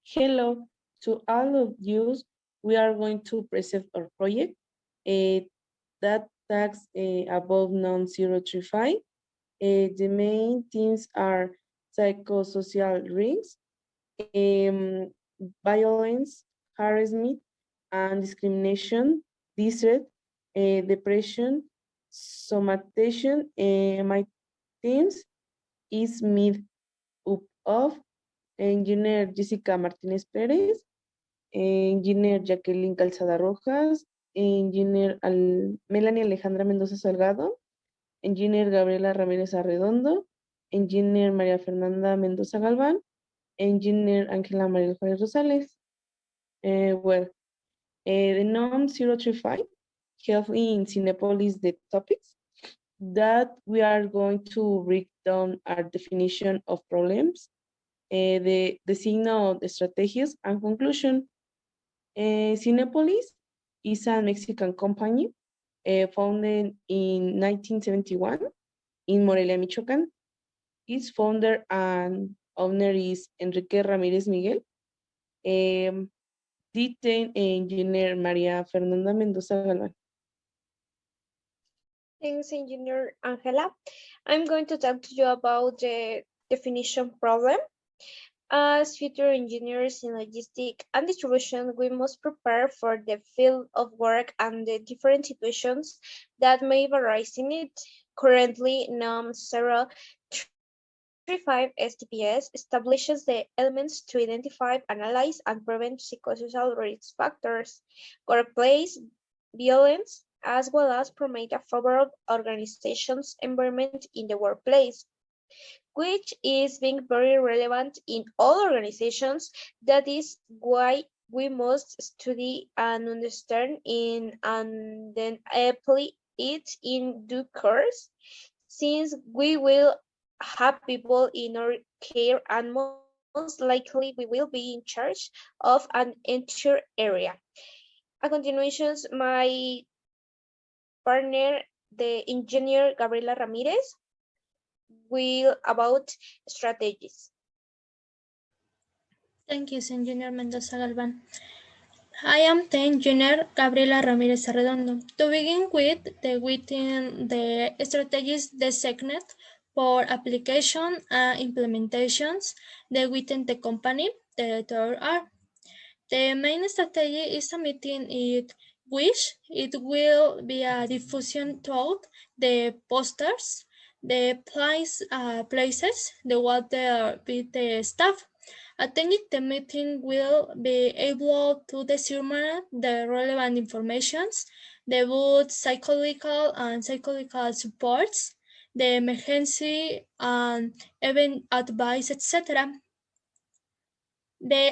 Hello to all of you. We are going to present our project that tags above non-035. The main themes are psychosocial risks, violence, harassment, and discrimination, distress, depression, somatization. My themes is made up of Engineer Jessica Martínez Pérez, Engineer Jacqueline Calzada Rojas, Engineer Melanie Alejandra Mendoza Salgado, Engineer Gabriela Ramírez Arredondo, Engineer María Fernanda Mendoza Galván, Engineer Ángela María Juárez Rosales. The NOM 035 have in Cinepolis the topics that we are going to break down our definition of problems, the signal, the strategies, and conclusion. Cinepolis is a Mexican company founded in 1971 in Morelia, Michoacán. Its founder and owner is Enrique Ramírez Miguel. Detained engineer María Fernanda Mendoza Galván. Thanks, Engineer Angela. I'm going to talk to you about the definition problem. As future engineers in logistics and distribution, we must prepare for the field of work and the different situations that may arise in it. Currently, NOM 035 STPS establishes the elements to identify, analyze, and prevent psychosocial risk factors, workplace violence, as well as promote a favorable organization's environment in the workplace, which is being very relevant in all organizations. That is why we must study and understand it and then apply it in due course, since we will have people in our care and most likely we will be in charge of an entire area. A continuation, my partner, the engineer Gabriela Ramirez, will about strategies. Thank you, Engineer Mendoza Galvan. I am the engineer Gabriela Ramirez Arredondo. To begin with, within the strategies designed for application and implementations, within the company, there are. The main strategy is a meeting it which it will be a diffusion throughout the posters, the places, the water with the staff. Attending the meeting will be able to disseminate the relevant informations, the both psychological and psychological supports, the emergency and event advice, etc.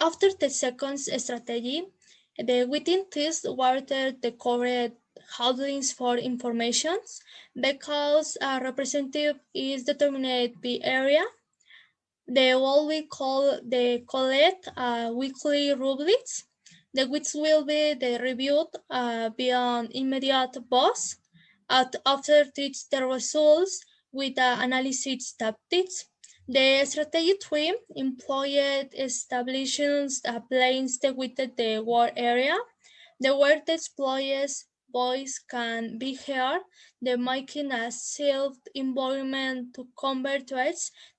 After the second strategy, within this water the correct holdings for information because a representative is determined by area. What we call the collect weekly rubrics, which will be reviewed beyond immediate boss after teach the results with the analysis tactics. The strategy 3 employed establishes planes within the work area, where the employees' voice can be heard, making a safe environment to converge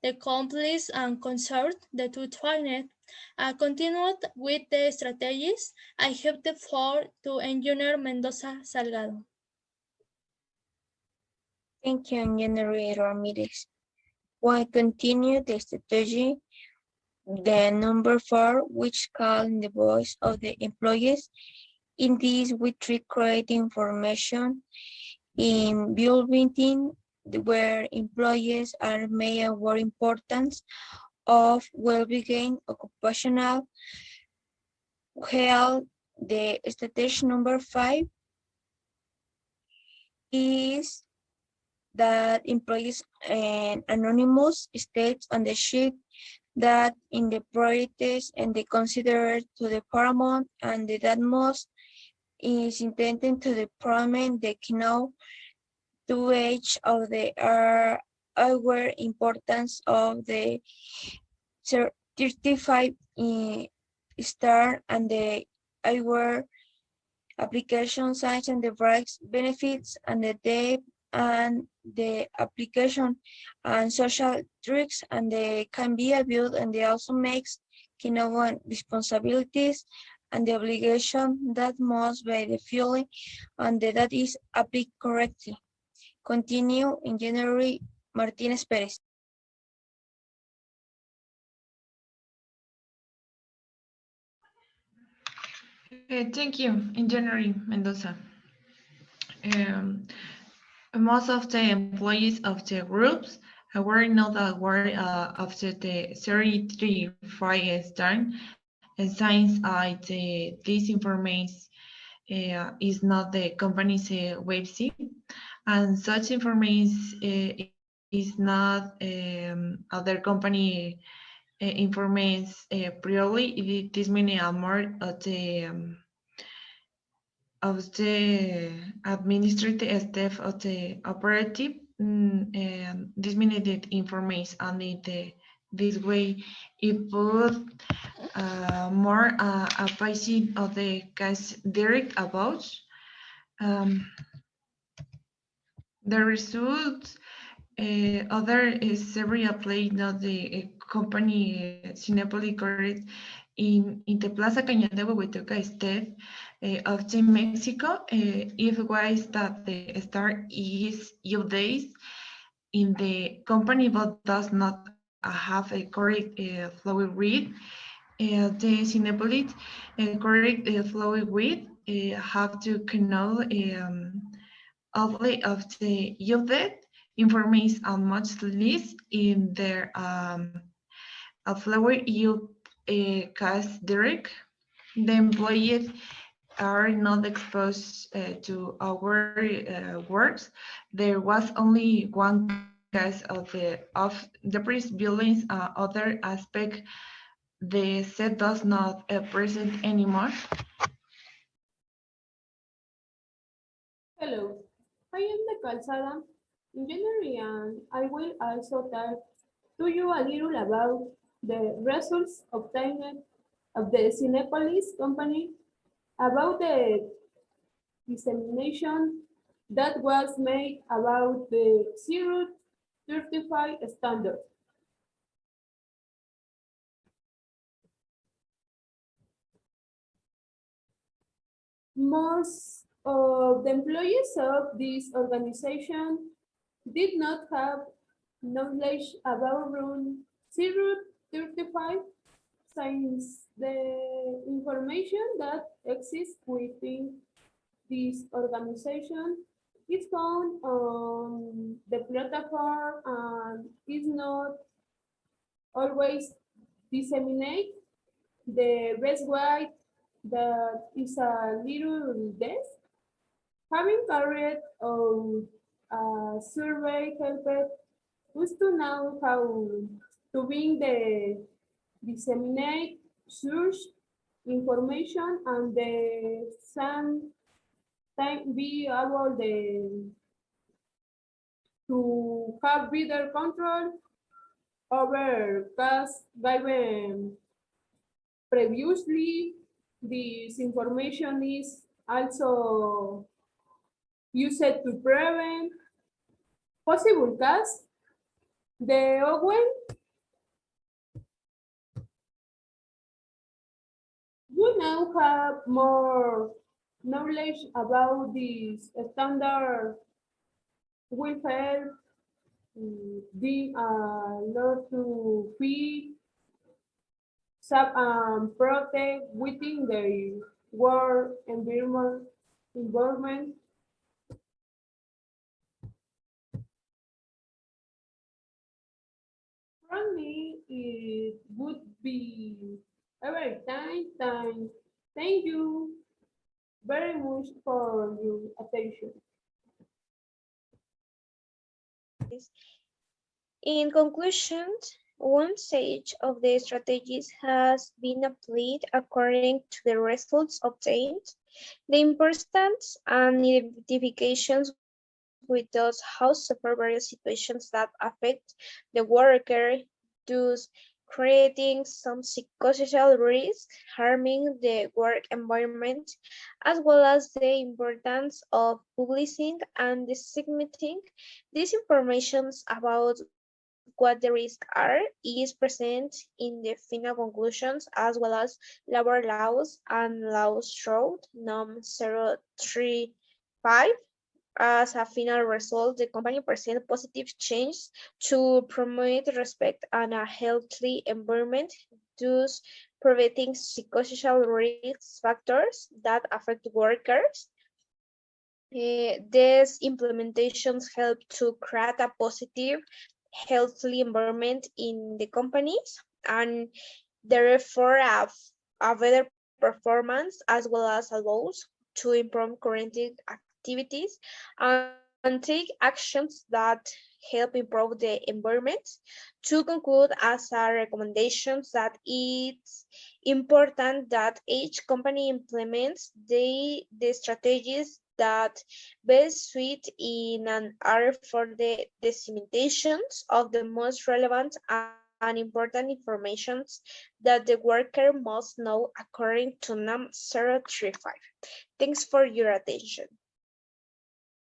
the complice and concert to train. Continued with the strategies, I have the floor to Engineer Mendoza Salgado. Thank you, Engineer Ramirez. We continue the strategy, the number 4, which calls the voice of the employees. In this, we create information in building where employees are made aware importance of well-being, occupational health. The strategy number 5 is that employees and anonymous states on the sheet that in the priorities and they consider to the paramount and that most is intended to deployment the keynote to each of the aware importance of the 35 start and the eyewear application signs and the breaks benefits and the depth and the application and social tricks and they can be abused and they also makes KNOM responsibilities and the obligation that must be the feeling and that is applied correctly. Continue Engineer Martinez Perez. Thank you, Engineer Mendoza. Most of the employees of the groups were not aware of the 335 stern since this information is not the company's website, and such information is not other company information purely. This means more of the administrative staff of the operative, and this means that information only this way it put more a patient of the case direct about the results. Other is several place not the company Cinepolis correct in the Plaza Cañadebo Huehuetoca state of the Mexico. If was that the star is days in the company but does not have a correct flow read, the Cinepolis correct flow width have to know only of the yielded information and much less in their flower yield cast direct. The employees are not exposed to our works. There was only one case of the priest buildings. Other aspect, the set does not present anymore. Hello, I am the Calzada engineer and I will also talk to you a little about the results obtained of the Cinepolis company about the dissemination that was made about the 035 standard. Most of the employees of this organization did not have knowledge about Rule 035 since the information that exists within this organization is found on the platform and is not always disseminated. The best way that is a little desk. Having carried on a survey helped us to know how to bring the disseminate search information and the same time be able to have better control over tasks given previously. This information is also used to prevent possible cases. The Owen you now have more knowledge about this standard will help being a lot to feed sub protect within the work environment. From me, it would be every time. Thank you very much for your attention. In conclusion, one stage of the strategies has been applied according to the results obtained, the importance and identifications with those how suffer various situations that affect the worker, thus creating some psychosocial risks, harming the work environment, as well as the importance of publishing and disseminating these informations about what the risks are is present in the final conclusions as well as labor laws and laws through NOM 035. As a final result, the company present positive change to promote respect and a healthy environment, thus preventing psychosocial risk factors that affect workers. These implementations help to create a positive, healthy environment in the companies and therefore a better performance as well as allows to improve current activities and take actions that help improve the environment. To conclude, as a recommendations that it's important that each company implements the strategies that best suit in an area for the disseminations of the most relevant and important informations that the worker must know according to NOM 035. Thanks for your attention.